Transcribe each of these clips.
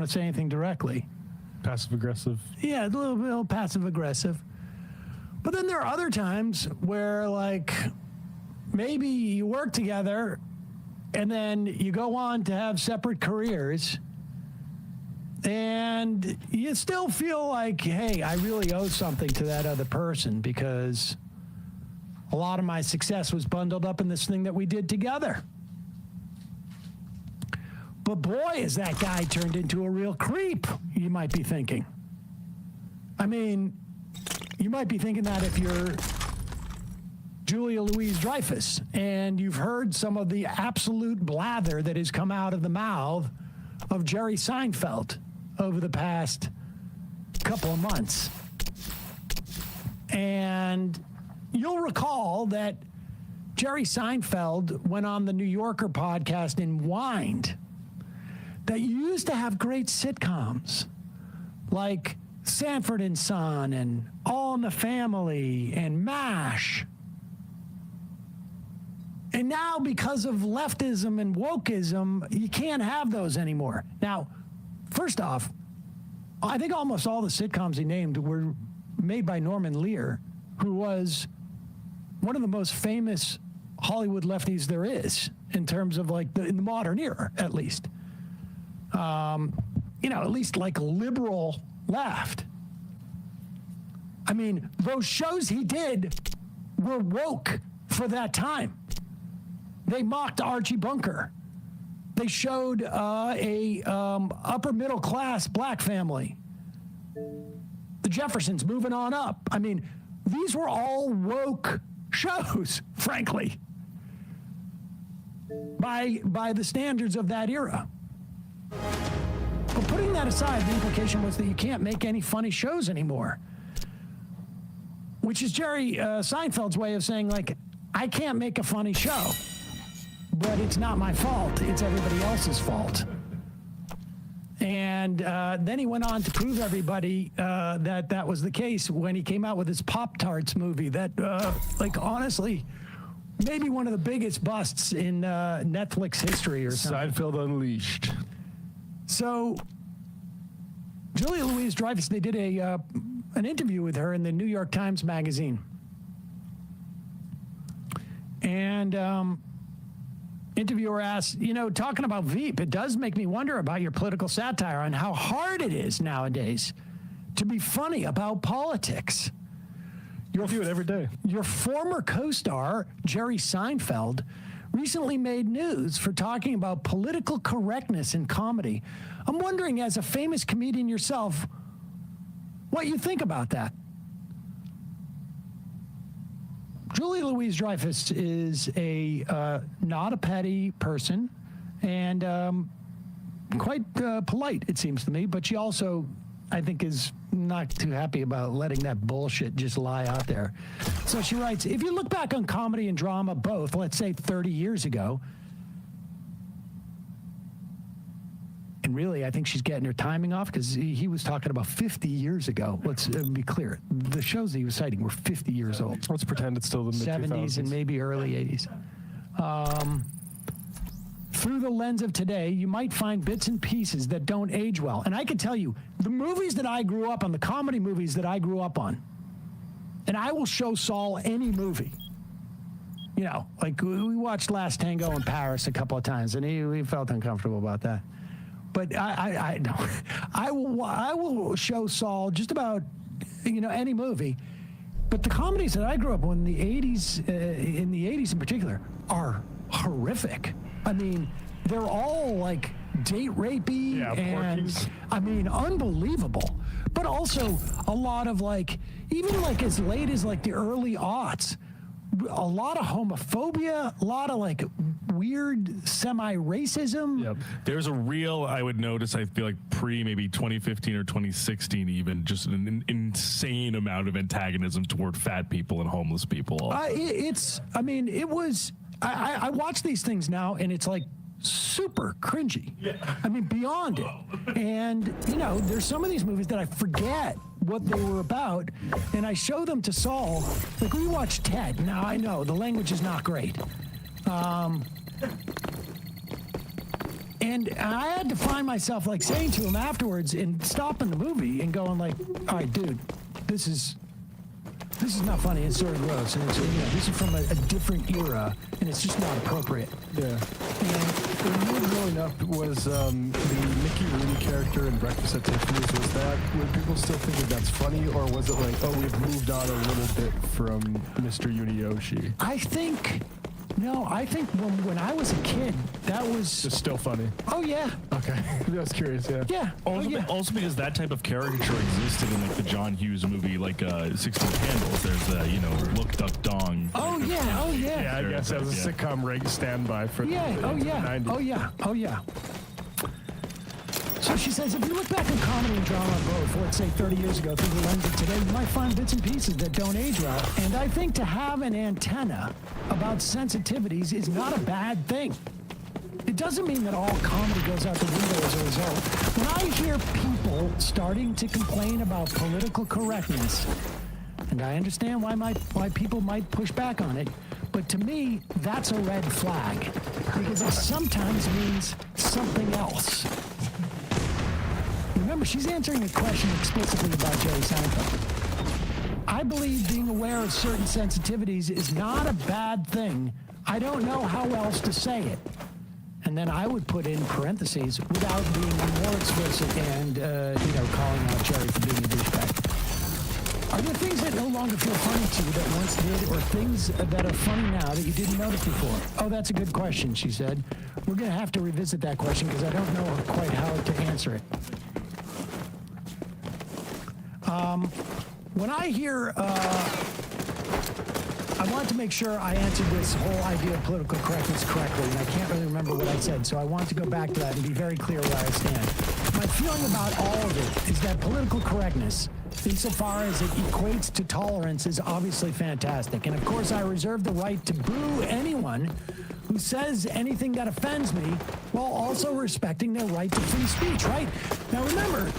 want to say anything directly. Passive-aggressive. Yeah, a little passive-aggressive. But then there are other times where, like, maybe you work together and then you go on to have separate careers and you still feel like, hey, I really owe something to that other person because a lot of my success was bundled up in this thing that we did together. But boy, is that guy turned into a real creep, you might be thinking. I mean, you might be thinking that if you're Julia Louis-Dreyfus and you've heard some of the absolute blather that has come out of the mouth of Jerry Seinfeld over the past couple of months. And you'll recall that Jerry Seinfeld went on the New Yorker podcast and whined that you used to have great sitcoms like Sanford and Son and All in the Family and MASH. And now because of leftism and wokeism, you can't have those anymore. Now, first off, I think almost all the sitcoms he named were made by Norman Lear, who was one of the most famous Hollywood lefties there is in terms of like in the modern era, at least. At least like liberal left. I mean, those shows he did were woke for that time. They mocked Archie Bunker. They showed a upper middle class black family. The Jeffersons moving on up. I mean, these were all woke shows, frankly, by the standards of that era. But putting that aside, the implication was that you can't make any funny shows anymore, which is Jerry Seinfeld's way of saying, like, I can't make a funny show, but it's not my fault. It's everybody else's fault. And then he went on to prove everybody that was the case when he came out with his Pop-Tarts movie that, honestly, maybe one of the biggest busts in Netflix history or something. Seinfeld Unleashed. So, Julia Louis-Dreyfus, they did an interview with her in the New York Times Magazine. And interviewer asked, talking about Veep, it does make me wonder about your political satire and how hard it is nowadays to be funny about politics. You do it every day. Your former co-star, Jerry Seinfeld, recently made news for talking about political correctness in comedy. I'm wondering, as a famous comedian yourself, what you think about that. Julia Louis-Dreyfus is not a petty person and quite polite, it seems to me, but she also, I think, is not too happy about letting that bullshit just lie out there. So she writes, if you look back on comedy and drama both, let's say 30 years ago, and really I think she's getting her timing off because he was talking about 50 years ago. Let's be clear. The shows that he was citing were 50 years old. Let's pretend it's still the mid-2000s. 70s and maybe early 80s. Through the lens of today, you might find bits and pieces that don't age well. And I can tell you, the movies that I grew up on, the comedy movies that I grew up on, and I will show Saul any movie. Like we watched Last Tango in Paris a couple of times, and he felt uncomfortable about that. But I will show Saul just about, any movie. But the comedies that I grew up on in the 80s in particular, are horrific. I mean, they're all like date rapey and I mean, unbelievable. But also a lot of even as late as the early aughts, a lot of homophobia, a lot of weird semi-racism. Yep. There's a real, I would notice, I feel like maybe 2015 or 2016 even, just an insane amount of antagonism toward fat people and homeless people. I watch these things now and it's super cringy. Yeah. I mean, beyond it. And, there's some of these movies that I forget what they were about, and I show them to Saul. We watched Ted. Now, I know the language is not great. And I had to find myself like saying to him afterwards and stopping the movie and going like, all right, dude, this is not funny. It's sort of gross. And it's, this is from a different era, and it's just not appropriate. Yeah. When you were growing up, was the Mickey Rooney character in Breakfast at Tiffany's, was that, were people still thinking that's funny, or was it like, oh, we've moved on a little bit from Mr. Uniyoshi? I think when I was a kid, that was... It's still funny. Oh, yeah. Okay. I was curious, yeah. Yeah. Also because that type of caricature existed in like the John Hughes movie, like 16 Candles. There's Look Duck Dong. Oh, yeah. Oh, yeah. Yeah, I guess as a sitcom rate standby for the 90s. Oh, yeah. So she says, if you look back in comedy and drama both, let's say 30 years ago through the lens of today, you might find bits and pieces that don't age well. And I think to have an antenna about sensitivities is not a bad thing. It doesn't mean that all comedy goes out the window as a result. When I hear people starting to complain about political correctness, and I understand why people might push back on it, but to me, that's a red flag. Because it sometimes means something else. Remember, she's answering a question explicitly about Jerry Seinfeld. I believe being aware of certain sensitivities is not a bad thing. I don't know how else to say it. And then I would put in parentheses without being more explicit and, calling out Jerry for being a douchebag. Are there things that no longer feel funny to you that once did, or things that are funny now that you didn't notice before? Oh, that's a good question, she said. We're going to have to revisit that question because I don't know quite how to answer it. When I hear, I want to make sure I answered this whole idea of political correctness correctly, and I can't really remember what I said, so I want to go back to that and be very clear where I stand. My feeling about all of it is that political correctness, insofar as it equates to tolerance, is obviously fantastic. And of course, I reserve the right to boo anyone who says anything that offends me while also respecting their right to free speech, right? Now remember,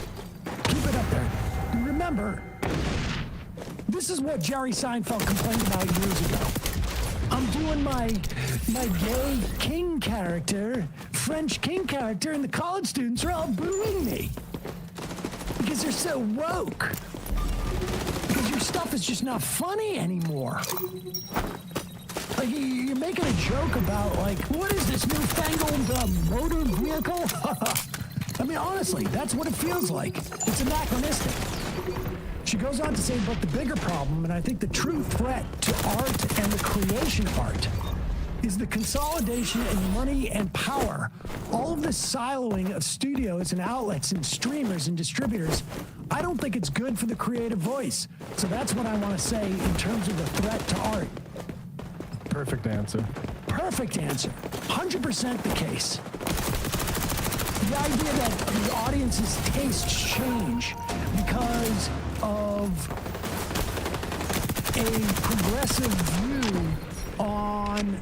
keep it up there. Remember, this is what Jerry Seinfeld complained about years ago. I'm doing my gay king character, French king character, and the college students are all booing me because they're so woke. Because your stuff is just not funny anymore. Like, you're making a joke about, like, what is this newfangled motor vehicle? I mean, honestly, that's what it feels like. It's anachronistic. She goes on to say, but the bigger problem, and I think the true threat to art and the creation of art, is the consolidation in money and power. All of this siloing of studios and outlets and streamers and distributors, I don't think it's good for the creative voice. So that's what I want to say in terms of the threat to art. Perfect answer. Perfect answer. 100% the case. The idea that the audience's tastes change because of a progressive view on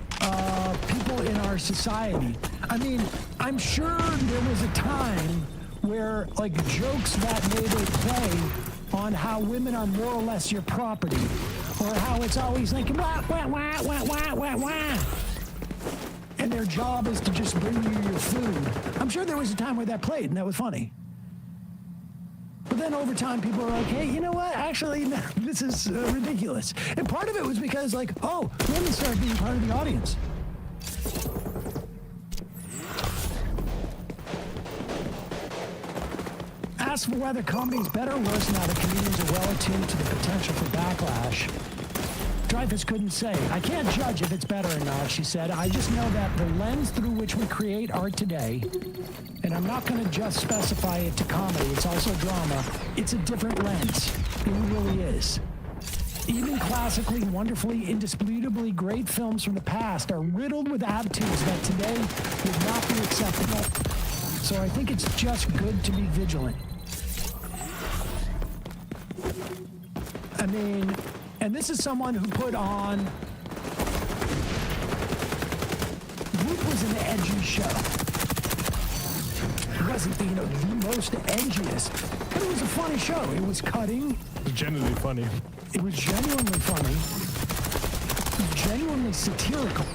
people in our society. I mean, I'm sure there was a time where, like, jokes that made a play on how women are more or less your property, or how it's always like, wah, wah, wah, wah, wah, wah, wah. And their job is to just bring you your food. I'm sure there was a time where that played, and that was funny. But then over time, people were like, hey, you know what? Actually, no, this is ridiculous. And part of it was because, like, oh, women started being part of the audience. Ask for whether comedy is better or worse now that comedians are well attuned to the potential for backlash. Dreyfus couldn't say. I can't judge if it's better or not, she said. I just know that the lens through which we create art today, and I'm not going to just specify it to comedy, it's also drama, it's a different lens. It really is. Even classically, wonderfully, indisputably great films from the past are riddled with attitudes that today would not be acceptable. So I think it's just good to be vigilant. I mean, and this is someone who put on... Whoop was an edgy show. It wasn't, the most edgiest, but it was a funny show. It was cutting. It was genuinely funny. It was genuinely funny. It was genuinely satirical.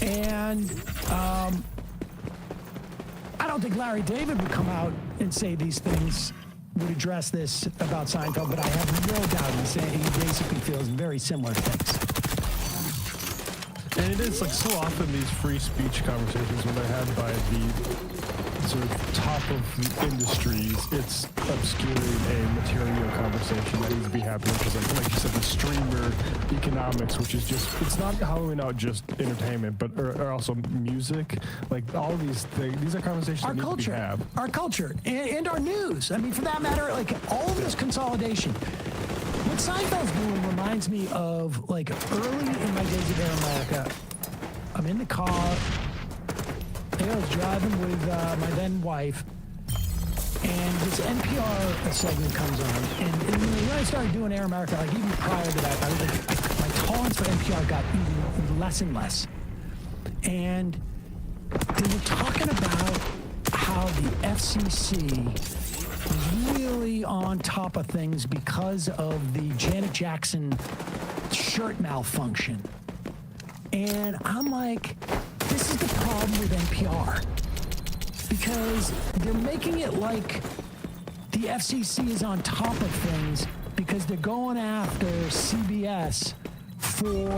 And I don't think Larry David would come out and say these things, would address this about Seinfeld, but I have no doubt he basically feels very similar things. And it is like so often these free speech conversations when they're had by the sort of top of the industries, it's obscuring a material conversation that needs to be happening because like you said, the streamer economics, which is just, it's not hollowing out just entertainment, but or also music, like all of these things, these are conversations that need to be had. Our culture and our news. I mean, for that matter, like all of this consolidation. What Seinfeld's doing reminds me of like early in my days of Air America. I'm in the car. I was driving with my then wife, and this NPR segment comes on. And when I started doing Air America, like even prior to that, I was like, my tolerance for NPR got even less and less. And they were talking about how the FCC was really on top of things because of the Janet Jackson shirt malfunction. And I'm like, this is the problem with NPR. Because they're making it like the FCC is on top of things because they're going after CBS for,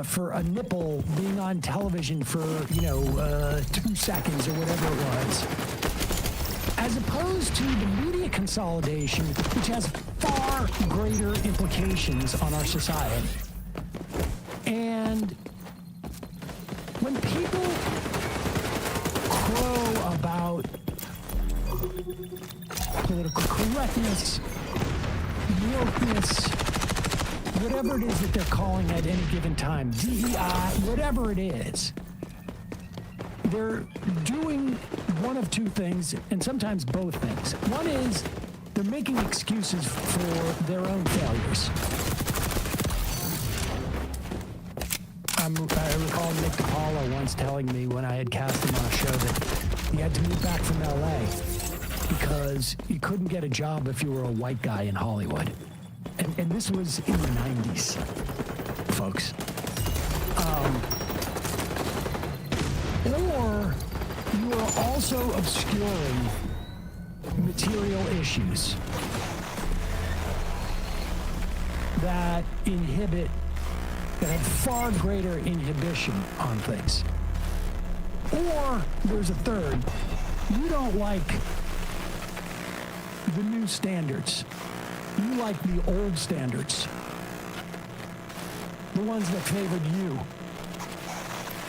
for a nipple being on television for, 2 seconds or whatever it was. As opposed to the media consolidation, which has far greater implications on our society. And when people crow about political correctness, wokeness, whatever it is that they're calling at any given time, DEI, whatever it is, they're doing one of two things, and sometimes both things. One is they're making excuses for their own failures. I recall Nick DiPaolo once telling me when I had cast him on a show that he had to move back from LA because you couldn't get a job if you were a white guy in Hollywood. And this was in the 90s, folks. Or you are also obscuring material issues that have far greater inhibition on things. Or there's a third. You don't like the new standards. You like the old standards. The ones that favored you.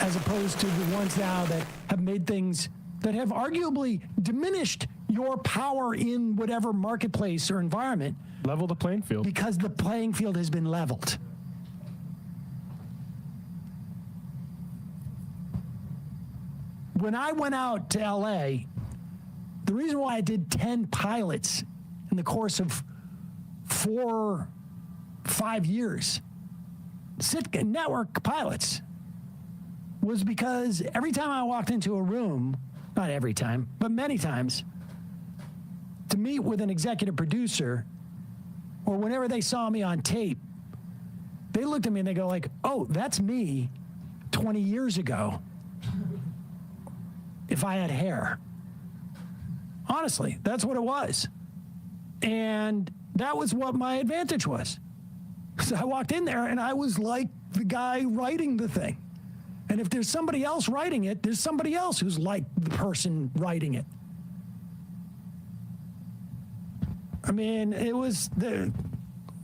As opposed to the ones now that have made things that have arguably diminished your power in whatever marketplace or environment. Level the playing field. Because the playing field has been leveled. When I went out to LA, the reason why I did 10 pilots in the course of 4-5 years, network pilots, was because every time I walked into a room, not every time, but many times, to meet with an executive producer, or whenever they saw me on tape, they looked at me and they go like, oh, that's me 20 years ago. If I had hair. Honestly, that's what it was. And that was what my advantage was. So I walked in there and I was like the guy writing the thing. And if there's somebody else writing it, there's somebody else who's like the person writing it. I mean, it was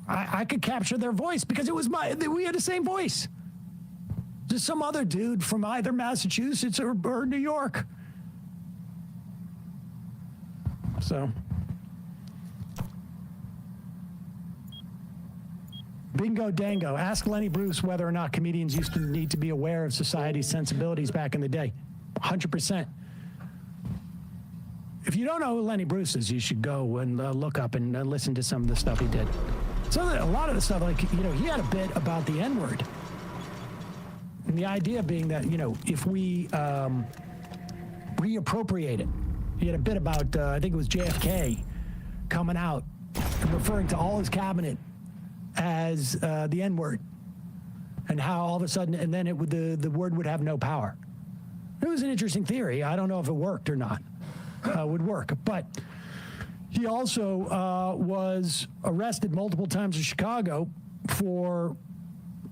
I could capture their voice because it was we had the same voice. Just some other dude from either Massachusetts or New York. So, bingo dango. Ask Lenny Bruce whether or not comedians used to need to be aware of society's sensibilities back in the day. 100%. If you don't know who Lenny Bruce is, you should go and look up and listen to some of the stuff he did. So a lot of the stuff, like, he had a bit about the N-word. And the idea being that, if we reappropriate it, he had a bit about, I think it was JFK coming out and referring to all his cabinet as the N-word. and how all of a sudden, and then it would the word would have no power. It was an interesting theory. I don't know if it worked or not. Would work, but he also was arrested multiple times in Chicago for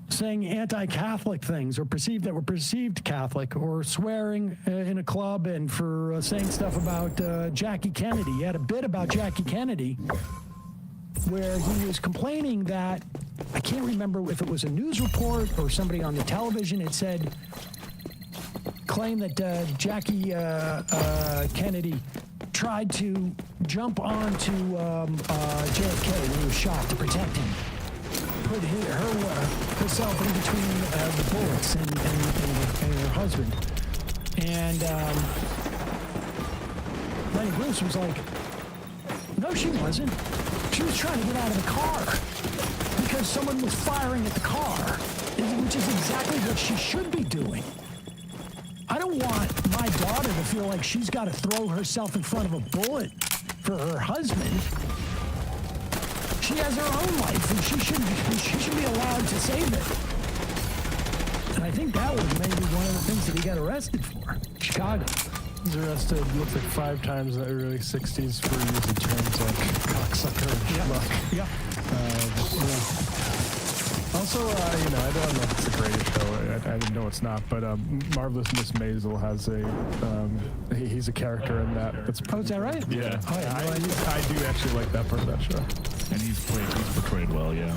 saying anti-Catholic things or perceived Catholic, or swearing in a club, and for saying stuff about Jackie Kennedy. He had a bit about Jackie Kennedy where he was complaining that, I can't remember if it was a news report or somebody on the television, it said, claimed that Jackie Kennedy tried to jump onto JFK when he was shot to protect him. Put herself in between the bullets and her husband. And Lenny Bruce was like, no, she wasn't. She was trying to get out of the car because someone was firing at the car, which is exactly what she should be doing. I don't want my daughter to feel like she's got to throw herself in front of a bullet for her husband. She has her own life, and she should be allowed to save it. And I think that was maybe one of the things that he got arrested for. Chicago. He was arrested, looks like 5 times in the early 60s for using terms like cocksucker and schmuck. Yeah. Also, I don't know if it's a great show. I didn't know it's not, but Marvelous Miss Maisel has he's a character in that. That's Oh, is that right? Yeah. Oh, yeah. I do actually like that part of that show. And he's portrayed well, yeah.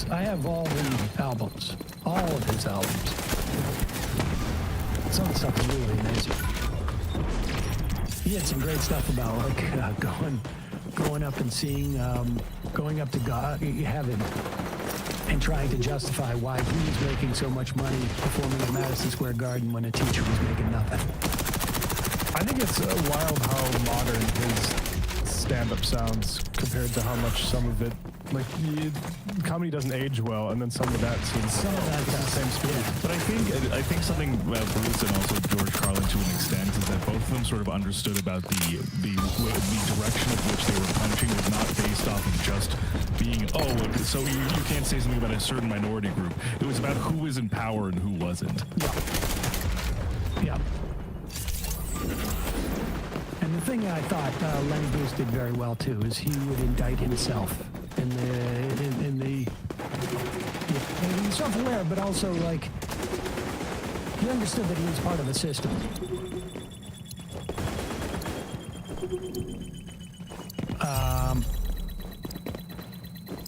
I have all the albums. All of his albums. Some of the stuff is really amazing. He had some great stuff about going up and seeing, going up to God, heaven, and trying to justify why he was making so much money performing at Madison Square Garden when a teacher was making nothing. I think it's wild how modern his stand-up sounds compared to how much some of it, comedy doesn't age well, and then some of that seems the same speed. Yeah. But I think something about Bruce and also George Carlin to an extent is that both of them sort of understood about the direction of which they were punching was not based off of just being, so you can't say something about a certain minority group. It was about who was in power and who wasn't. Yeah. And the thing I thought Lenny Bruce did very well too is he would indict himself in the he was self-aware, but also he understood that he was part of a system.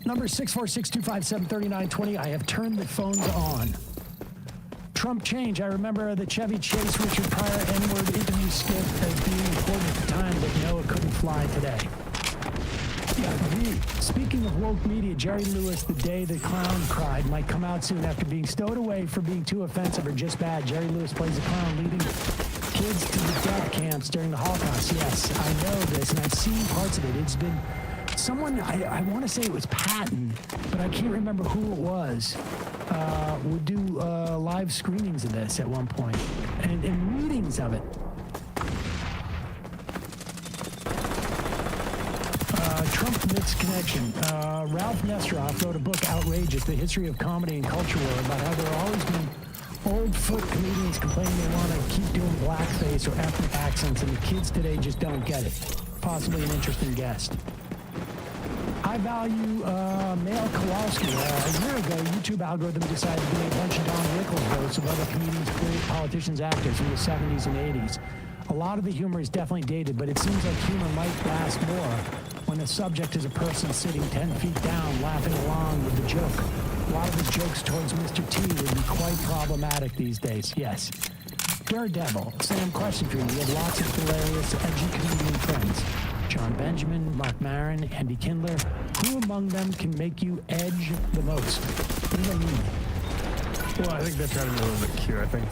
Number 646-257-3920. I have turned the phones on. Trump change. I remember the Chevy Chase Richard Pryor N-word interview skit as being important at the time, but no, it couldn't fly today. Yeah, speaking of woke media, Jerry Lewis, The Day the Clown Cried, might come out soon after being stowed away for being too offensive or just bad. Jerry Lewis plays a clown leading kids to the death camps during the Holocaust. Yes, I know this, and I've seen parts of it. It's been someone, I want to say it was Patton, but I can't remember who it was, would do live screenings of this at one point, and readings of it. Trump Myths Connection. Ralph Nesroff wrote a book, Outrageous, The History of Comedy and Culture War, about how there are always been old foot comedians complaining they want to keep doing blackface or ethnic accents, and the kids today just don't get it. Possibly an interesting guest. High value Mail Kowalski. A year ago, YouTube algorithm decided to give a bunch of Don Rickles votes of other comedians, politicians, actors in the 70s and 80s. A lot of the humor is definitely dated, but it seems like humor might last more when the subject is a person sitting 10 feet down, laughing along with the joke. A lot of the jokes towards Mr. T would be quite problematic these days. Yes. Daredevil. Sam, question for you. You have lots of hilarious, edgy comedian friends. John Benjamin, Mark Maron, Andy Kindler. Who among them can make you edge the most? What do you mean? Well, I think they're trying to be a little bit cute. I think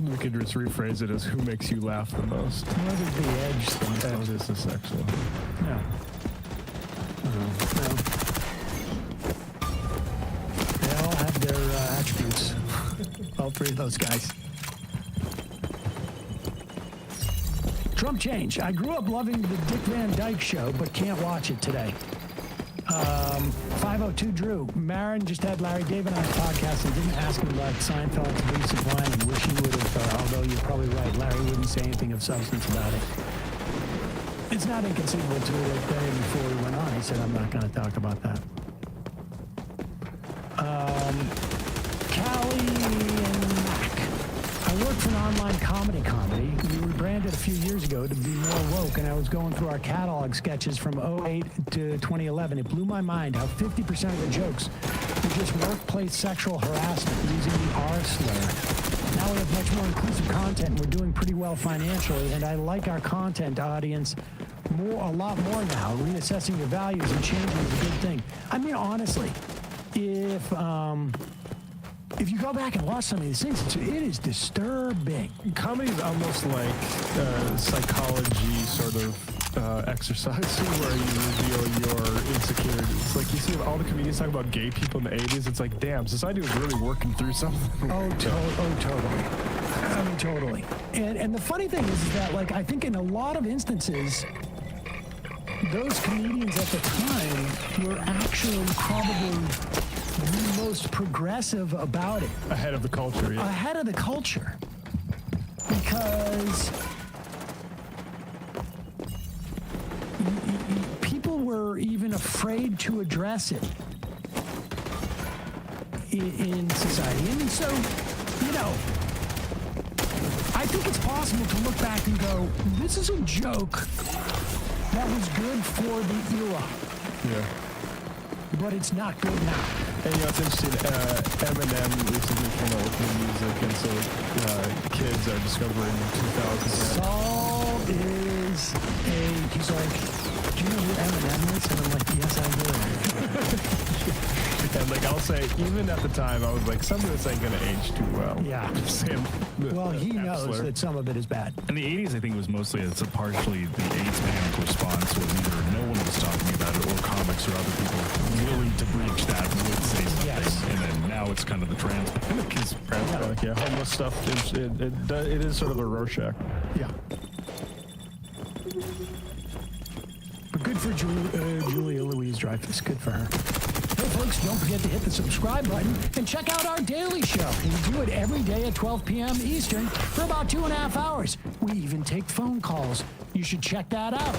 we could just rephrase it as who makes you laugh the most. What is the edge thing? Oh, this is sexual. No. No. They all have their attributes. All three of those guys. Trump change. I grew up loving the Dick Van Dyke Show, but can't watch it today. 502 Drew. Marin just had Larry David on his podcast and didn't ask him about Seinfeld's recent line and wish he would have, although you're probably right, Larry wouldn't say anything of substance about it. It's not inconceivable to it that before he went on, he said, I'm not going to talk about that. Callie and Mac. I work for an online comedy. We rebranded a few years ago to be more woke, and I was going through our catalog sketches from 08 to 2011. It blew my mind how 50% of the jokes were just workplace sexual harassment using the R slur. Now we have much more inclusive content, and we're doing pretty well financially, and I like our content audience a lot more now. Reassessing your values and changing is a good thing. I mean, honestly, if you go back and watch some of these things, it is disturbing. Comedy is almost like psychology sort of exercise where you reveal your insecurities. Like you see all the comedians talk about gay people in the 80s, it's like, damn, society was really working through something. Totally. I mean, totally. And the funny thing is that, like, I think in a lot of instances, those comedians at the time were actually probably the most progressive about it. Ahead of the culture, yeah. Ahead of the culture. Because people were even afraid to address it in society. And so, you know, I think it's possible to look back and go, this is a joke that was good for the era. Yeah. But it's not good now. And you know, it's interesting, Eminem recently came out with new music, and so kids are discovering 2000. Saul is he's like, do you know who Eminem is? And I'm like, yes, I do. And like, I'll say, even at the time, I was like, some of this ain't gonna age too well. Yeah. Sam, Well, he knows Epsler. that some of it is bad. In the 80s, I think it was mostly, it's partially the AIDS panic response, where either no one was talking about it, or comics or other people willing to breach that would say something. Yes. And then now it's kind of the trans panic is Like, yeah, homeless stuff, it is sort of a Rorschach. Yeah. But good for Julia Louise-Dreyfus. Good for her. Hey, folks, don't forget to hit the subscribe button and check out our daily show. We do it every day at 12 p.m. Eastern for about 2.5 hours. We even take phone calls. You should check that out.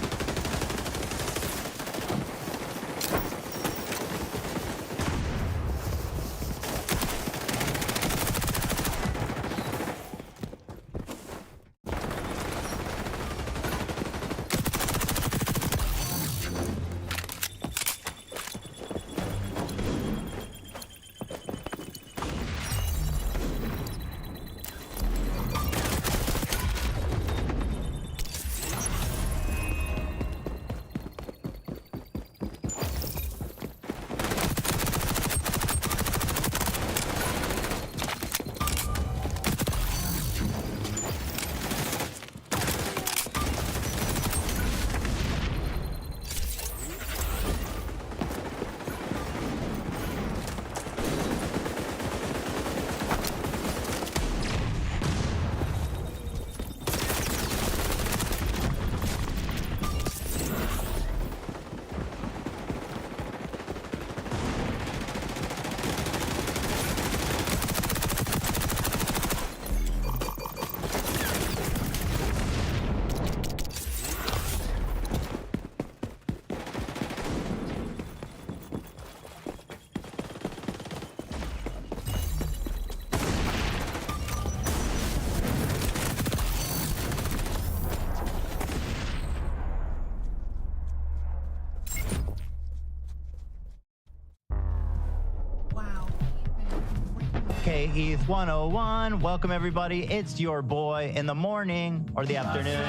Okay, ETH 101. Welcome, everybody. It's your boy in the morning or the afternoon.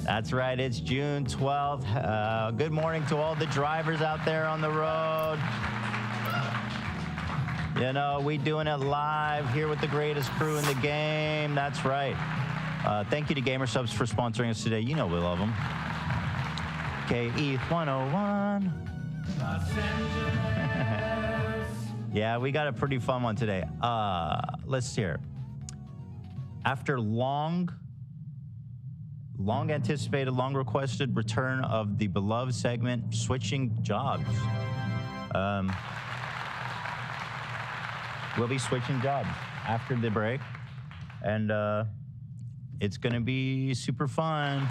That's right. It's June 12th. Good morning to all the drivers out there on the road. You know, we doing it live here with the greatest crew in the game. That's right. Thank you to GamerSubs for sponsoring us today. You know we love them. Okay, ETH 101. Yeah, we got a pretty fun one today. Let's hear. After long long anticipated, long requested return of the beloved segment, Switching Jobs. We'll be switching jobs after the break. And it's going to be super fun.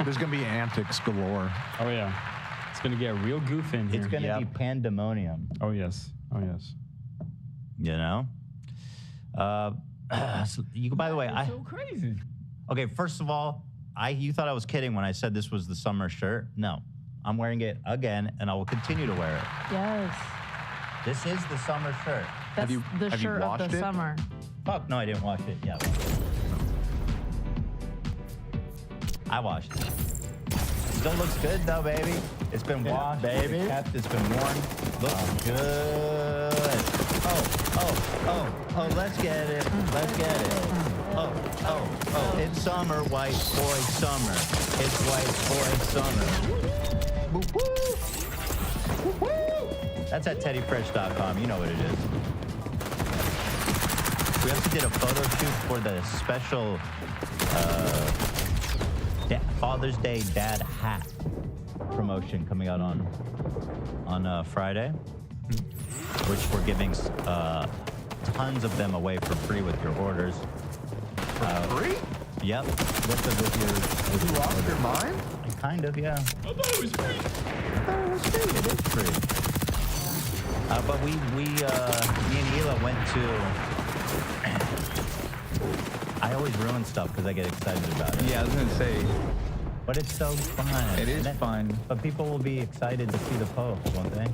There's going to be antics galore. Oh, yeah. It's going to get real goof in here. It's going to be pandemonium. Oh, yes. Oh, yes. You know? By the way, So crazy. Okay, first of all, you thought I was kidding when I said this was the summer shirt. No, I'm wearing it again, and I will continue to wear it. Yes. This is the summer shirt. That's the have you shirt of washed the it? summer. Fuck, no, I didn't wash it. Yeah, I washed it. Still looks good though, baby. It's been washed, baby. It's kept, it's been worn. Looks good. Oh, let's get it. Let's get it. Oh, it's summer, white boy summer. It's white boy summer. Woo woo. That's at teddyfresh.com. You know what it is. We also did a photo shoot for the special Father's Day Dad hat promotion coming out on Friday, which we're giving tons of them away for free with your orders. Free? Yep. With your You lost your mind? kind of, yeah. I thought it was free. It is free. But me and Hila went to. I always ruin stuff because I get excited about it. Yeah, I was gonna say, But it's so fun. it is And fun. But people will be excited to see the post, won't they?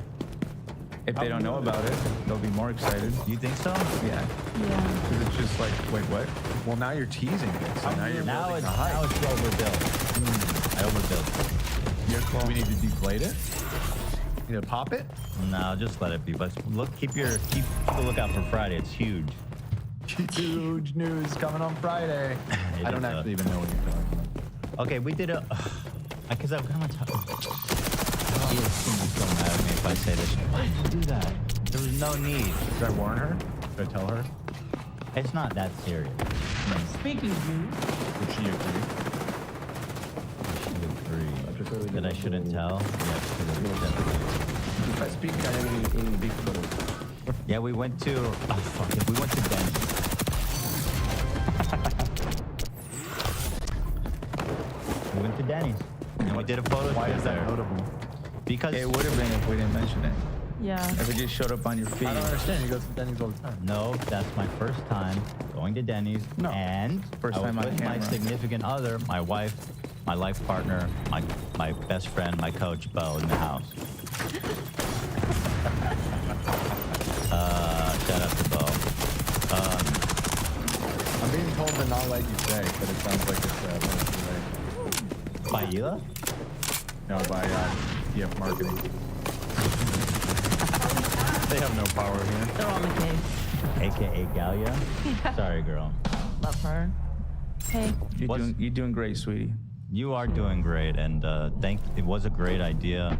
If they don't know about it, they'll be more excited. You think so? Yeah, Yeah. because it's just like, wait, what? Well, now you're teasing it. So now you're Now building it's the hype. overbuilt. I overbuilt. Do we need to deflate it? You need to pop it? No, just let it be. But keep a lookout for Friday. It's huge. Huge news coming on Friday. It I don't is, actually even know what you're talking about. Okay, we did because I'm kind of He's gonna be so mad at me if I say this. Why did you do that? There was no need. Should I warn her? Should I tell her? It's not that serious. Speaking of you, Would she agree? She agreed. That I shouldn't tell? Yes, she would. If I speak, I am in big trouble. Yeah, we went to. Oh fuck it. We went to Denny's. We went to Denny's. And we did a photo Why shoot is that there. notable? Because it would have been if we didn't mention it. yeah. If it just showed up on your feed. I don't understand. You go to Denny's all the time. no, that's my first time going to Denny's. No. And First I was time on with my camera. significant other, my wife, my life partner, my best friend, my coach, Bo, in the house. Shout out to Bo. I'm being told to not let you say, but it sounds like it's By Hila? no, by DF Marketing. They have no power here. They're on the case. AKA Galia? Sorry, girl. Love her. Hey. You're doing great, sweetie. You are doing great, and it was a great idea.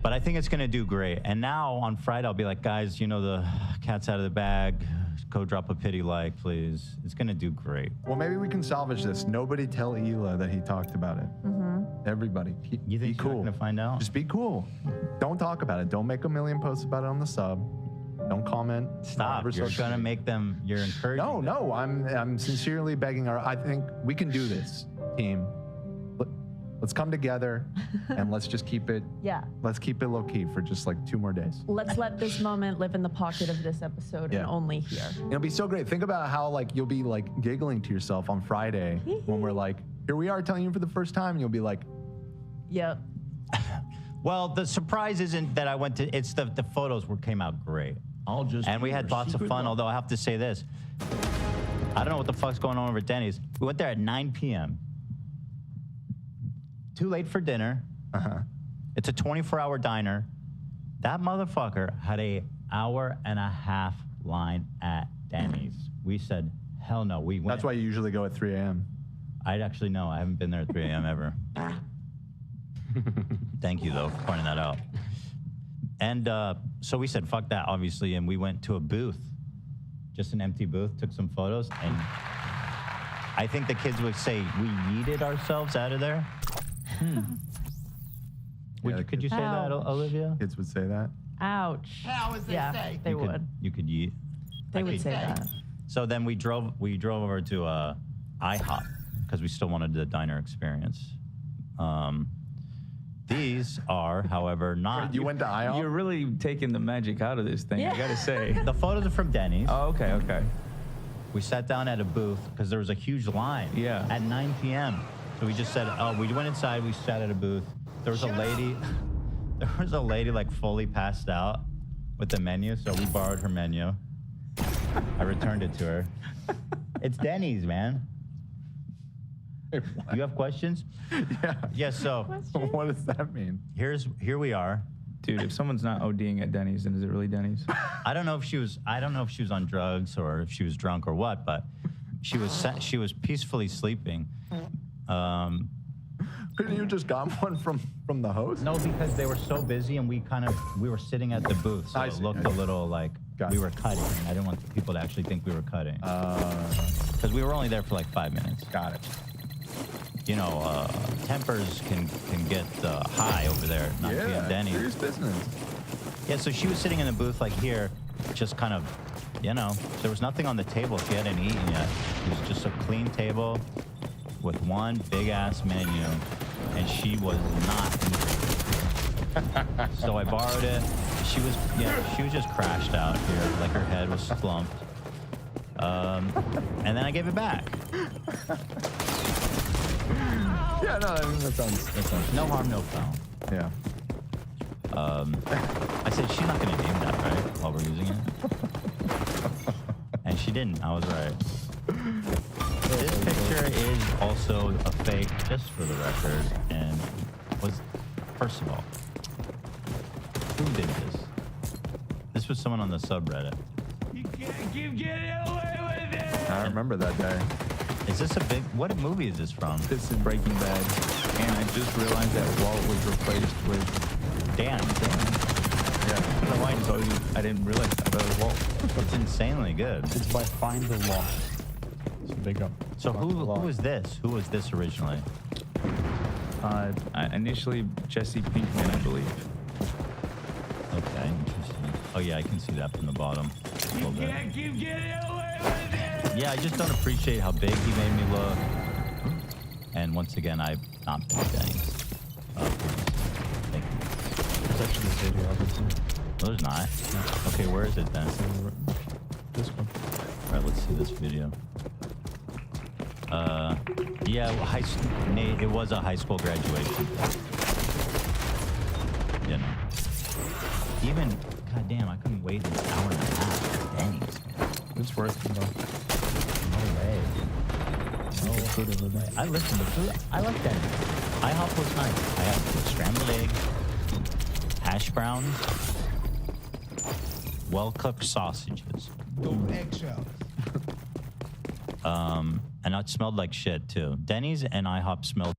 But I think it's going to do great. And now on Friday, I'll be like, guys, you know, the cat's out of the bag. Go drop a pity like, please. It's going to do great. Well, maybe we can salvage this. Nobody tell Hila that he talked about it. Everybody, You be think cool. you're going to find out? Just be cool. Don't talk about it. Don't make a million posts about it on the sub. Don't comment. Stop. Whatever You're social going to media. make them, you're encouraging them. No, I'm sincerely begging I think we can do this, team. Let's come together and let's just keep it Yeah. let's keep it low key for just like 2 more days. Let's let this moment live in the pocket of this episode Yeah. and only here. It'll be so great. Think about how like you'll be like giggling to yourself on Friday when we're like, here we are telling you for the first time, and you'll be like, Yep. Well, the surprise isn't that I went to, it's the photos came out great. I'll just. And we be had your lots of secret fun, love. although I have to say this. I don't know what the fuck's going on over at Denny's. We went there at 9 p.m. Too late for dinner. It's a 24-hour diner. That motherfucker had a hour-and-a-half line at Denny's. We said, hell no. We went. that's why you usually go at 3 a.m. I'd actually know. I haven't been there at 3 a.m. ever. Thank you, though, for pointing that out. And so we said, fuck that, obviously, and we went to a booth, just an empty booth, took some photos, and I think the kids would say we yeeted ourselves out of there. Could you say that, Ouch. Olivia? Kids would say that. Ouch. How was they Yeah, say? they You could- would. You could yeet. They I would could- say that. So then we drove over to IHOP because we still wanted the diner experience. These are, however, not. You went to IHOP? You're really taking the magic out of this thing, I gotta say. The photos are from Denny's. Oh, okay. We sat down at a booth because there was a huge line. Yeah. At 9 p.m. So we just said, we went inside. We sat at a booth. There was a lady. There was a lady like fully passed out with the menu. So we borrowed her menu. I returned it to her. It's Denny's, man. You have questions? Yeah. Yeah. So What does that mean? here we are. Dude, if someone's not ODing at Denny's, then is it really Denny's? I don't know if she was on drugs or if she was drunk or what, but she was peacefully sleeping. Couldn't you just got one from the host? No, because they were so busy and we were sitting at the booth, so I it see, looked I a see. little like Got we it. were cutting. I didn't want people to actually think we were cutting because we were only there for like 5 minutes. Got it. You know, tempers can get high over there at 9 p.m. Denny's. Serious business. Yeah, so she was sitting in the booth like here, just kind of, there was nothing on the table. She hadn't eaten yet. It was just a clean table with one big ass menu, and she was not eating. So I borrowed it. She was just crashed out here, like her head was slumped. And then I gave it back. Yeah, no, that sounds. No harm, no foul. Yeah. I said, she's not going to name that, right, while we're using it? And she didn't. I was right. This picture is also a fake, just for the record, and first of all, who did this? This was someone on the subreddit. You can't keep getting away with it. I remember that day. Is this what movie is this from? This is Breaking Bad. And I just realized that Walt was replaced with Dan. I don't know why I told you. I didn't realize that, but it was Walt. It's insanely good. It's by Find the Lost. So big up. So who was this? Who was this originally? Initially, Jesse Pinkman, I believe. Okay, interesting. Oh yeah, I can see that from the bottom. A little bit. Can't keep getting away with it. Yeah, I just don't appreciate how big he made me look. And once again, I've not been to Denny's. Thank you. There's actually this video of it. No, there's not. Okay, where is it then? This one. All right, let's see this video. Yeah, Nate, it was a high school graduation. You know. Even, goddamn, I couldn't wait an hour and a half at Denny's. It's worth it though. No way. Good food over there. I listened to food. I like that. IHOP was nice. I had scrambled eggs, hash browns, well-cooked sausages. And it smelled like shit too. Denny's and IHOP smelled.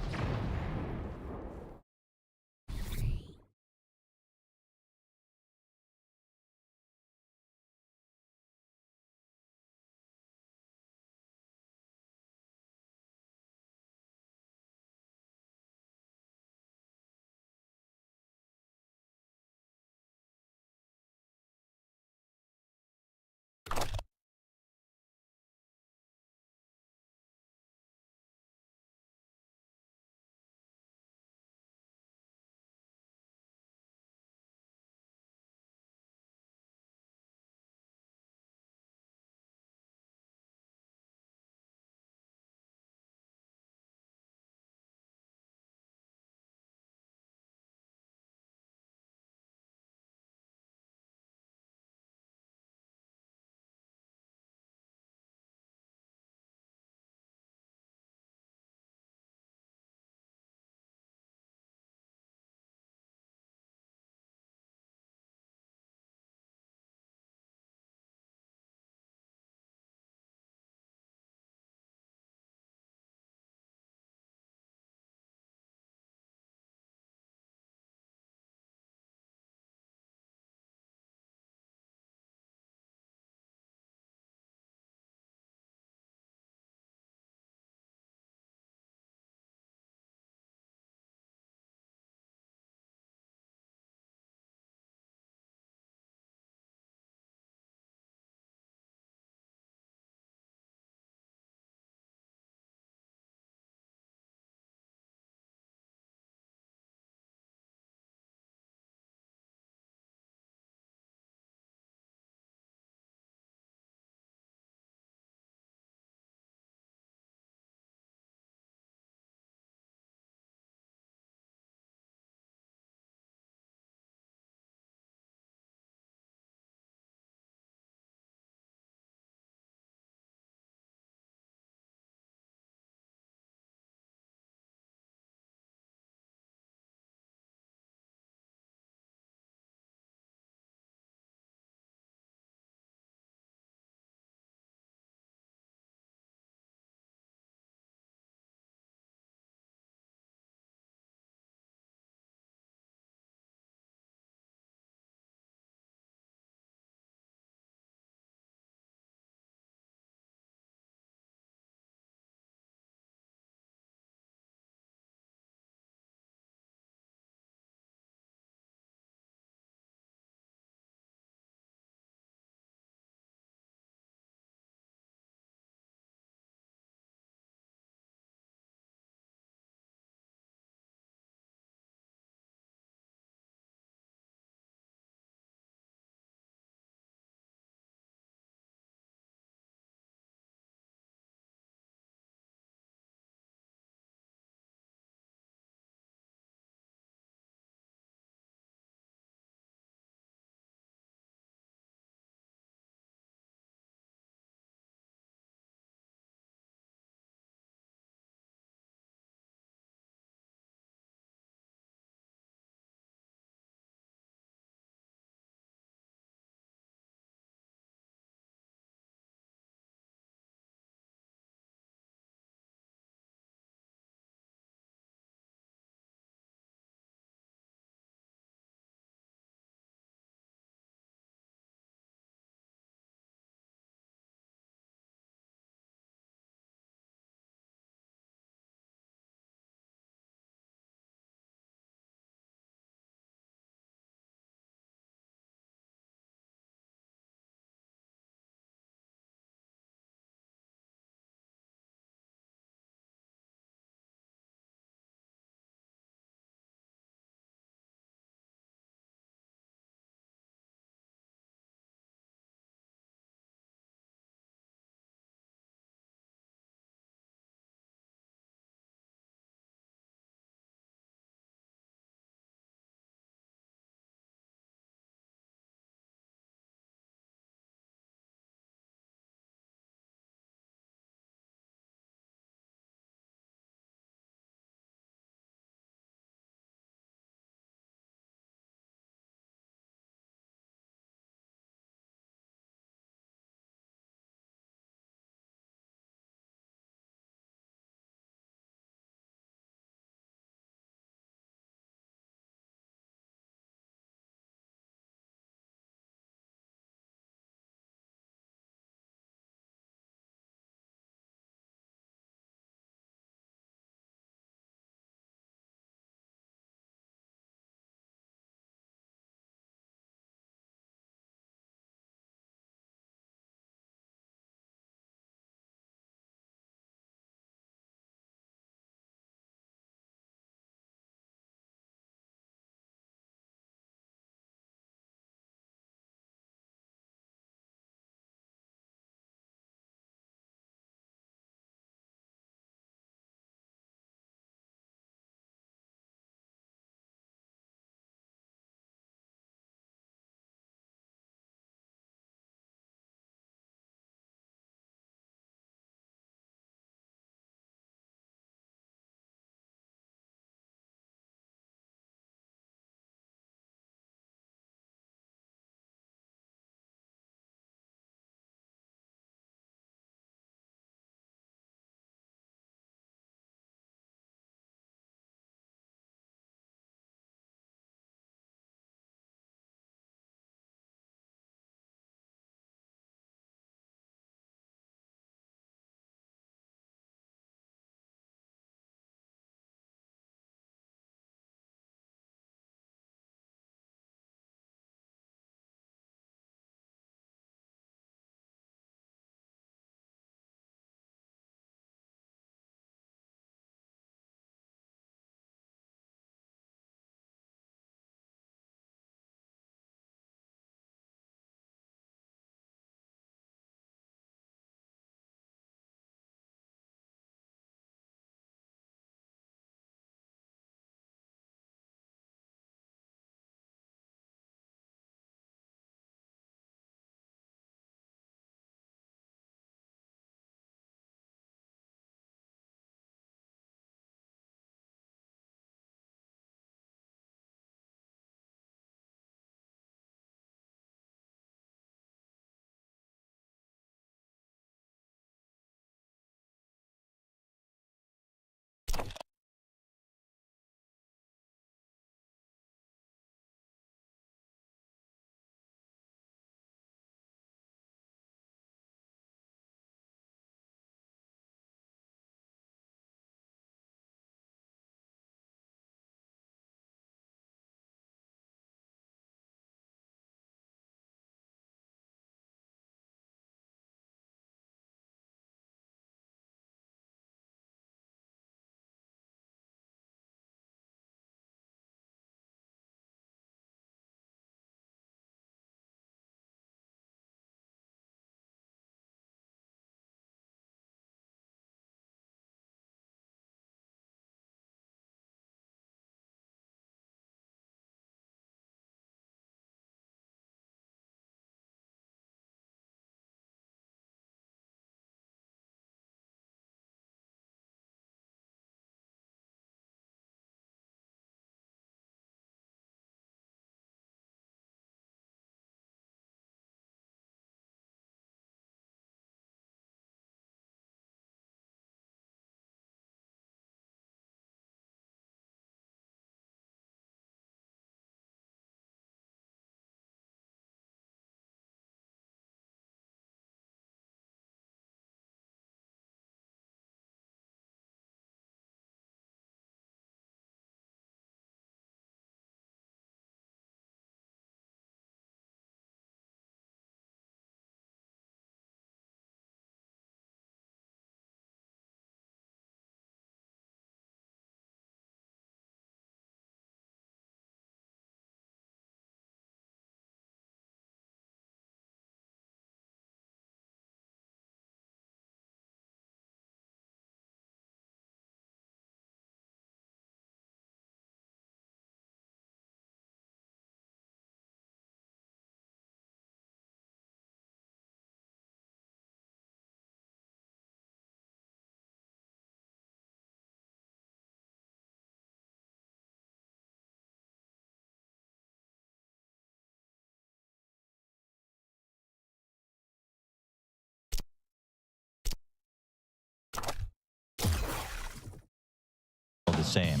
same.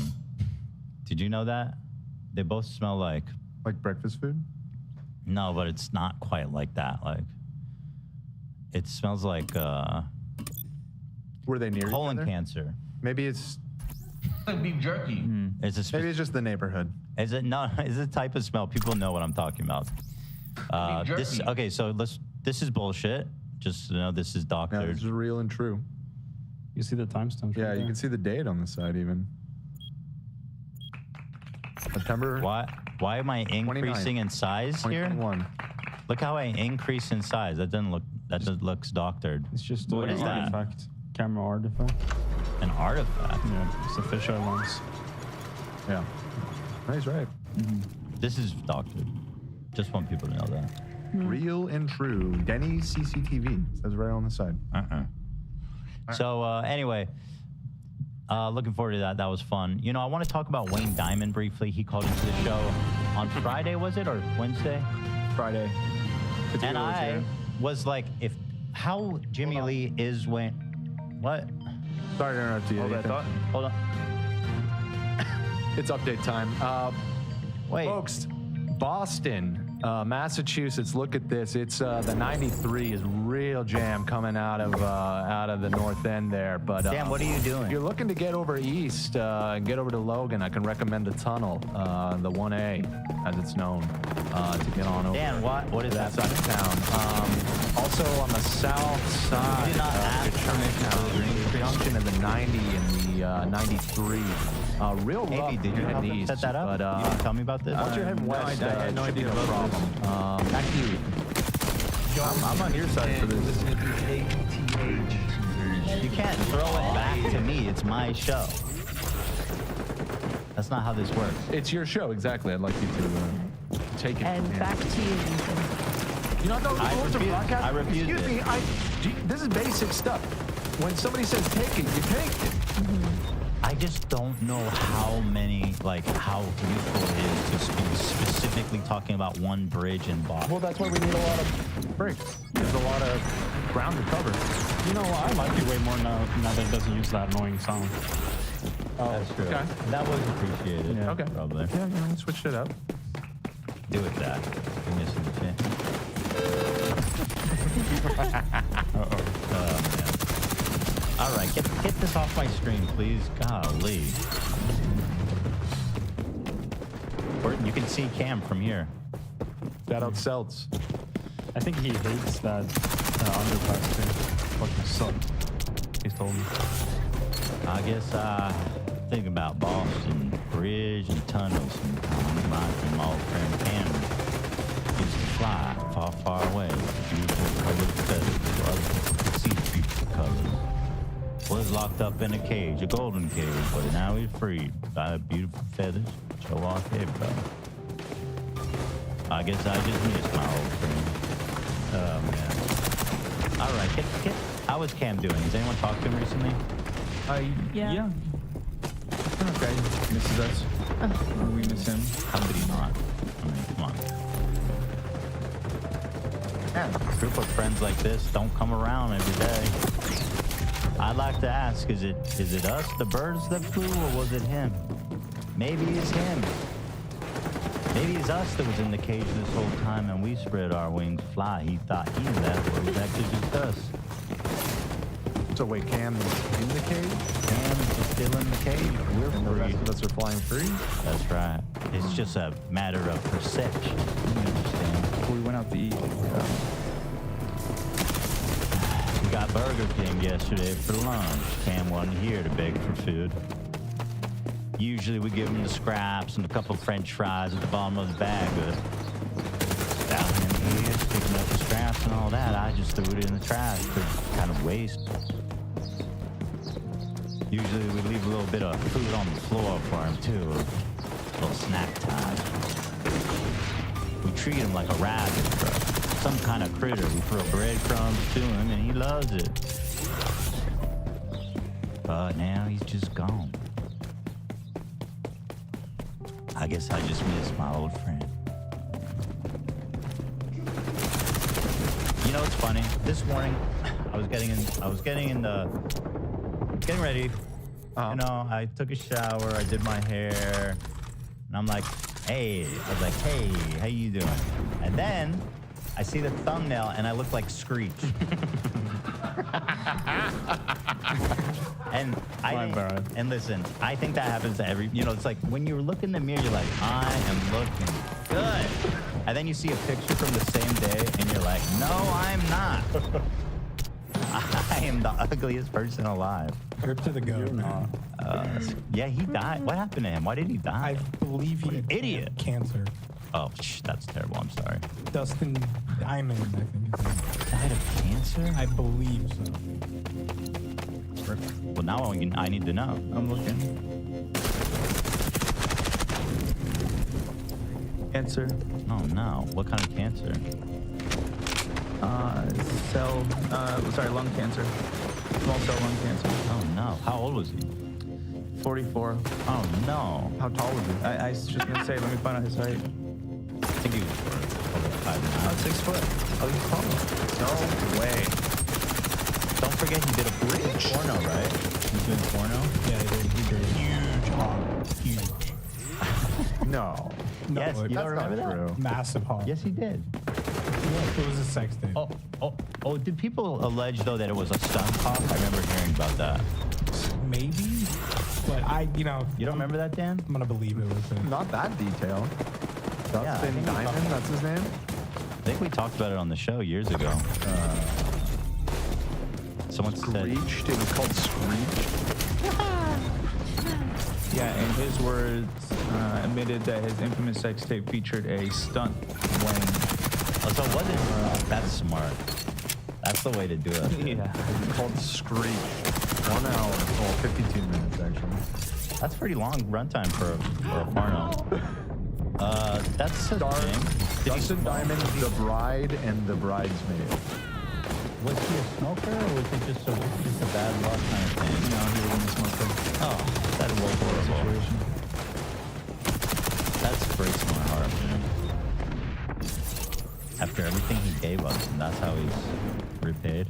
Did you know that? They both smell like breakfast food? no, but it's not quite like that. Like it smells like Were they near each colon other? cancer. Maybe it's Like beef jerky. It's a maybe it's just the neighborhood. Is it not? Is it a type of smell? People know what I'm talking about. This jerky. okay. So this is bullshit. Just so you know, this is Yeah, doctored. this is real and true. You see the timestamps? Yeah, you can see the date on the side even. September Why am I increasing in size here? 2021. Look how I increase in size. That doesn't look. That just looks doctored. It's just What an is that? artifact. Camera artifact. An artifact. Yeah, it's a fisheye lens. Yeah. No, he's right. This is doctored. Just want people to know that. Real and true. Denny's CCTV says right on the side. So anyway, looking forward to that. That was fun. You know, I want to talk about Wayne Diamond briefly. He called into the show on Friday, was it, or Wednesday? Friday. And I was like, how Jimmy Lee is Wayne? What? Sorry to interrupt you. Hold that Ethan. thought. Hold on. It's update time. Wait. Folks, Boston, Massachusetts. Look at this. It's the 93 is real jam coming out of the north end there. But Dan, what are you doing? If you're looking to get over east and get over to Logan, I can recommend the tunnel, the 1A, as it's known, to get on over. Dan, what is that that? side of town. Also on the south side, You did not ask the junction of the 90 and the 93. Real rough Amy, did you heading help east, set that up? But you didn't tell me about this? once you're heading west, I had no it should be idea no about problem. Back to you. I'm on your side for this. You can't throw it back to me. It's my show. That's not how this works. It's your show, exactly. I'd like you to take it. And back to you, Ethan. You know, no, I rules of refuse- broadcast. I refuse Excuse it. me, this is basic stuff. When somebody says take it, you take it. I just don't know how useful it is to be specifically talking about one bridge in Boston. Well, that's why we need a lot of breaks. There's a lot of ground to cover. You know, I like it way more now that it doesn't use that annoying sound. That's true. okay. That was appreciated. Yeah. Okay. Probably. Yeah, we switched it up. Do it, that. You're missing the chin. Oh, man. All right, get this off my screen, please. Golly. You can see Cam from here. Shout out Celts. I think he hates that underpass too. Fucking suck. He's told me. I guess I think about Boston Bridge and tunnels sometimes. Like my old friend Cameron used to fly far, far away. Beautiful colored feathers, so other people could see beautiful colors. Was locked up in a cage, a golden cage, but now he's freed by beautiful feathers. Show off to everybody. I guess I just missed my old friend. Oh man. All right, get. How is Cam doing? Has anyone talked to him recently? Yeah. Okay. Misses us. We miss him. How did he not? I mean, come on. Yeah, a group of friends like this don't come around every day. I'd like to ask, is it us, the birds that flew, or was it him? Maybe it's him. Maybe it's us that was in the cage this whole time and we spread our wings to fly. He thought he left, but it was actually just us. So wait, Cam is in the cage? Cam is still in the cage. We're And the rest free. of us are flying free? That's right. It's just a matter of perception. You understand? We went out to eat. We got Burger King yesterday for lunch. Cam wasn't here to beg for food. Usually we give him the scraps and a couple French fries at the bottom of the bag, but down in here, picking up the scraps and all that, I just threw it in the trash for kind of waste. Usually we leave a little bit of food on the floor for him too, a little snack time. We treat him like a rabbit or some kind of critter. We throw breadcrumbs to him and he loves it. But now he's just gone. I guess I just missed my old friend. You know what's funny? This morning, getting ready You know, I took a shower, I did my hair, and I'm like, hey. I was like, hey, how you doing? And then I see the thumbnail, and I look like Screech. And and listen, I think that happens to every, you know, it's like when you look in the mirror, you're like, I am looking good. And then you see a picture from the same day, and you're like, no, I'm not. I am the ugliest person alive. Grip to the goat. Yeah, he died. What happened to him? Why did he die? I believe he had Idiot. cancer. Oh, that's terrible. I'm sorry. Dustin Diamond, I think. Died of cancer? I believe so. Well, now I need to know. I'm looking. Cancer. Oh no! What kind of cancer? Lung cancer. Small cell lung cancer. Oh no! How old was he? 44. Oh no! How tall was he? I was just gonna say, let me find out his height. I think he was over 5'9". 6 foot. Oh, he's tall. No way! Don't forget he did a porno, right? He's doing porno. Yeah, he did. Huge hog. Huge. No. Yes, you don't remember that? True. Massive hog. Yes, he did. It was a sex tape. Oh! Did people allege though that it was a stunt cock? I remember hearing about that. Maybe. But You don't remember that, Dan? I'm gonna believe it was it. Not that detailed. I Dustin think Diamond, that's his name? I think we talked about it on the show years ago. Someone said, Screeched. It was called Screech. Yeah, in his words, admitted that his infamous sex tape featured a stunt when. oh, so what is that's smart. That's the way to do it. Yeah. It's called Screech. 1 hour. Well, 52 minutes, actually. That's pretty long runtime for a porno. That's a thing. Dustin Diamond, The Bride, and The Bridesmaid. Was he a smoker or was it just a bad luck kind of thing? No, he wasn't a smoker. Oh, that was horrible. That breaks my heart, man. After everything he gave us, and that's how he's repaid.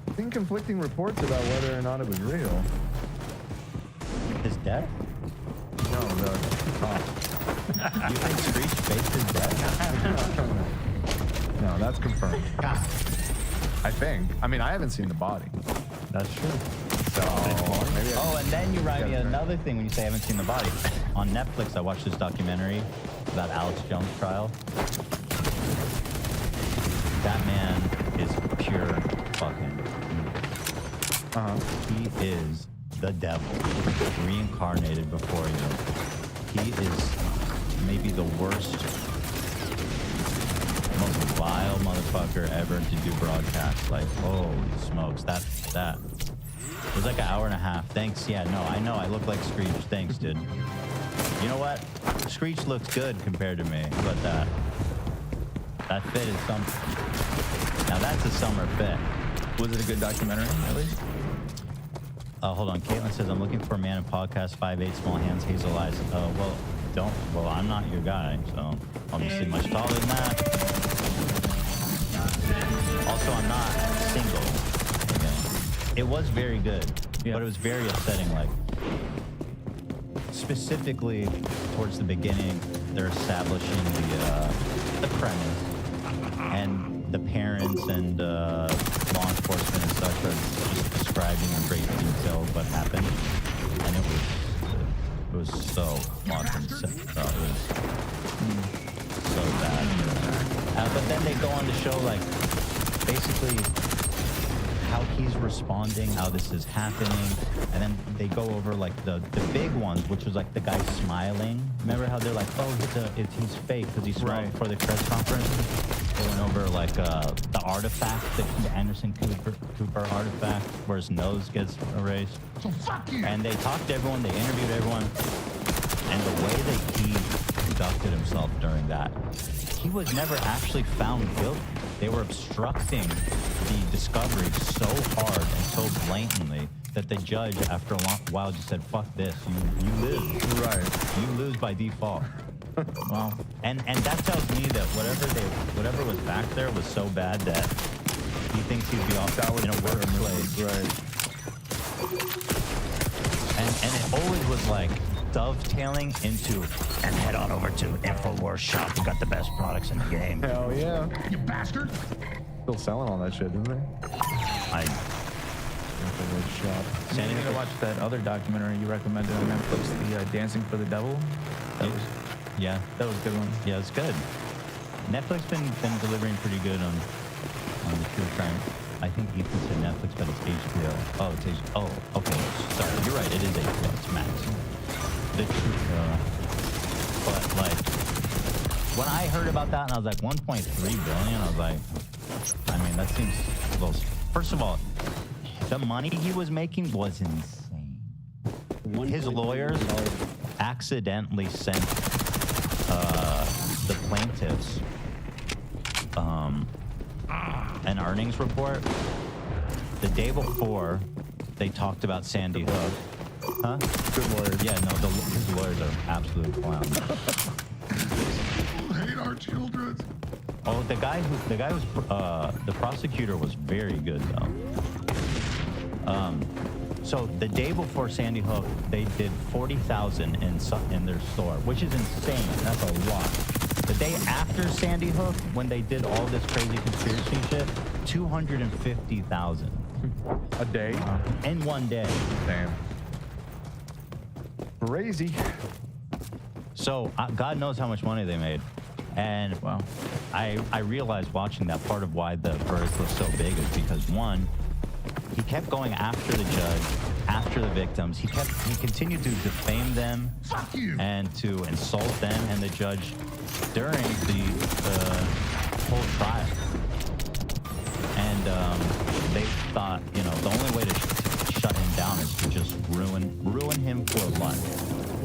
I've seen conflicting reports about whether or not it was real. His death? No, the You think Screech faked his death? No, that's confirmed. I think. I mean, I haven't seen the body. That's true. So maybe Oh, and then you remind me of another thing when you say I haven't seen the body. On Netflix, I watched this documentary about Alex Jones' trial. That man is pure fucking evil. He is the devil reincarnated before you. He is maybe the worst, most vile motherfucker ever to do broadcasts. Like, holy smokes, that. It was like an hour and a half. Thanks. Yeah, no, I know. I look like Screech. Thanks, dude. You know what? Screech looks good compared to me, but that fit is something. Now that's a summer fit. Was it a good documentary, at least? Hold on. Caitlin says, I'm looking for a man in podcast, 5'8", small hands, hazel eyes. Well, I'm not your guy, so obviously much taller than that. Also, I'm not single. Okay. It was very good, but it was very upsetting. Like, specifically towards the beginning, they're establishing the premise, and the parents and law enforcement and such are just describing in great detail what happened, and it was so fucking sick. It was so bad. But then they go on to show, like, basically how he's responding, how this is happening, and then they go over like the big ones, which was like the guy smiling. Remember how they're like, oh, he's fake because he smiled before the press conference. They went over like the artifact, the Anderson Cooper artifact, where his nose gets erased. So fuck you. And they talked to everyone, they interviewed everyone, and the way that he conducted himself during that, he was never actually found guilty. They were obstructing the discovery so hard and so blatantly that the judge, after a while, just said, fuck this, you lose. Right. You lose by default. Wow. And that tells me that whatever was back there was so bad that he thinks he'd be off in a worse place. Right. was like dovetailing into and head on over to InfoWars shop. We got the best products in the game. Hell yeah. You bastard! Still selling all that shit, isn't they? I need to watch that other documentary you recommended on Netflix, the Dancing for the Devil. That was that was a good one. Yeah, it's good. Netflix been delivering pretty good on the true crime. I think Ethan said Netflix, but it's HBO. Oh, it's HBO. Oh, okay. Sorry, you're right. It is HBO. It's Max. The but like, when I heard about that and I was like 1.3 billion, I was like, I mean, that seems close. First of all, the money he was making was insane. His lawyers accidentally sent the plaintiffs an earnings report the day before they talked about Sandy Hook. Huh? Good lawyers. Yeah, no, his lawyers are absolute clowns. I hate our children. Oh, the guy who's the prosecutor was very good though. So the day before Sandy Hook, they did 40,000 in their store, which is insane. That's a lot. The day after Sandy Hook, when they did all this crazy conspiracy shit, 250,000 A day? in one day. Damn. Crazy. So God knows how much money they made. And Wow. I realized watching that part of why the verdict was so big is because one, he kept going after the judge, after the victims. He continued to defame them and to insult them and the judge during the whole trial. And they thought, you know, the only way to shut him down is to just ruin him for life.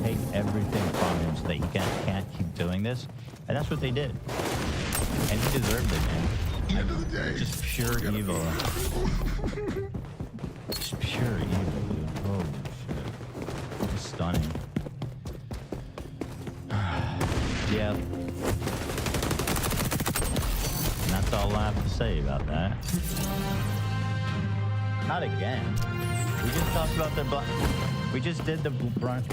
Take everything from him so that he can't keep doing this. And that's what they did. And he deserved it, man. End of the day. Just pure evil. Just pure evil, dude. Holy shit. Just stunning. Yeah. And that's all I have to say about that. Not again. We just talked about the we just did the brunch.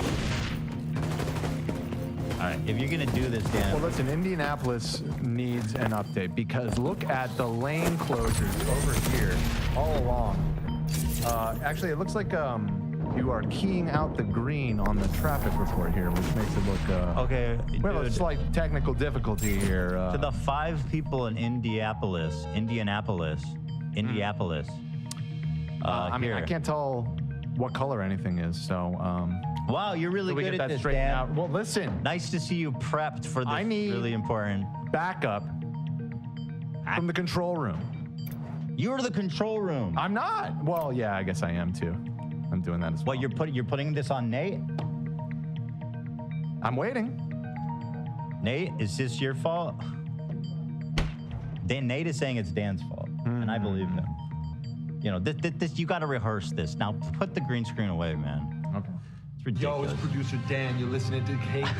All right, if you're gonna do this, Dan. Well, listen, Indianapolis needs an update because look at the lane closures over here all along. Actually, it looks like you are keying out the green on the traffic report here, which makes it look Okay, we have a dude. slight technical difficulty here. To the 5 people in Indianapolis. I mean, here. I can't tell what color anything is, so Wow, you're really so we good get at that this, straightened Dan. out. Well, listen, Nice to see you prepped for this I need- really important. backup from the control room. You're the control room. I'm not. Well, yeah, I guess I am too. I'm doing that as well. What you're putting this on Nate? I'm waiting. Nate, is this your fault? Nate is saying it's Dan's fault, and I believe him. You know, this you got to rehearse this. Now put the green screen away, man. Okay. It's ridiculous. Yo, it's producer Dan. You're listening to KETH.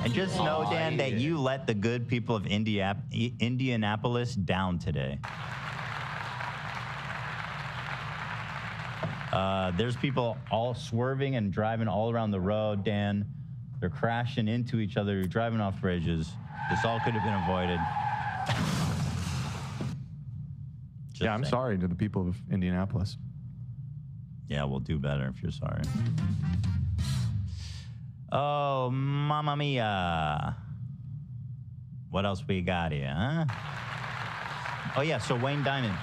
And just know, Dan, that you let the good people of Indianapolis down today. There's people all swerving and driving all around the road, Dan. They're crashing into each other, you're driving off bridges. This all could have been avoided. Just Yeah, I'm saying. sorry to the people of Indianapolis. Yeah, we'll do better if you're sorry. Oh, mamma mia. What else we got here, huh? Oh, yeah, so Wayne Diamond.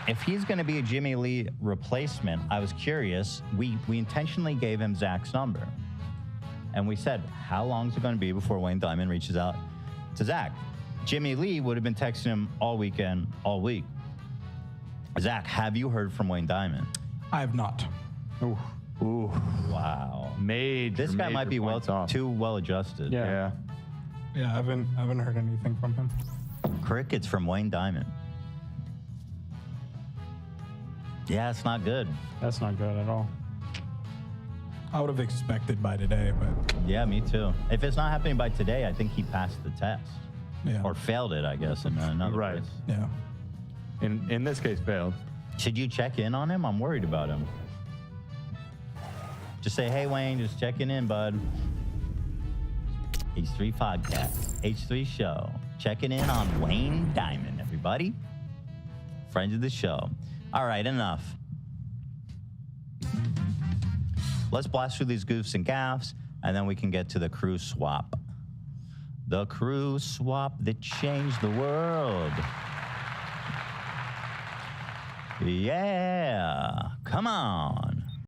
If he's going to be a Jimmy Lee replacement, I was curious. We intentionally gave him Zach's number. And we said, how long is it going to be before Wayne Diamond reaches out to Zach? Jimmy Lee would have been texting him all weekend, all week. Zach, have you heard from Wayne Diamond? I have not. Ooh. Wow. Major. This guy might be points off. too well adjusted. Yeah. Yeah, I haven't heard anything from him. Crickets from Wayne Diamond. Yeah, it's not good. That's not good at all. I would have expected by today, but Yeah, me too. If it's not happening by today, I think he passed the test. yeah. Or failed it, I guess, in another Right. place. Yeah. In this case, failed. Should you check in on him? I'm worried about him. Just say, hey, Wayne, just checking in, bud. H3 Podcast, H3 Show. Checking in on Wayne Diamond, everybody. Friends of the show. All right, enough. Let's blast through these goofs and gaffs, and then we can get to the crew swap. The crew swap that changed the world. Yeah, come on.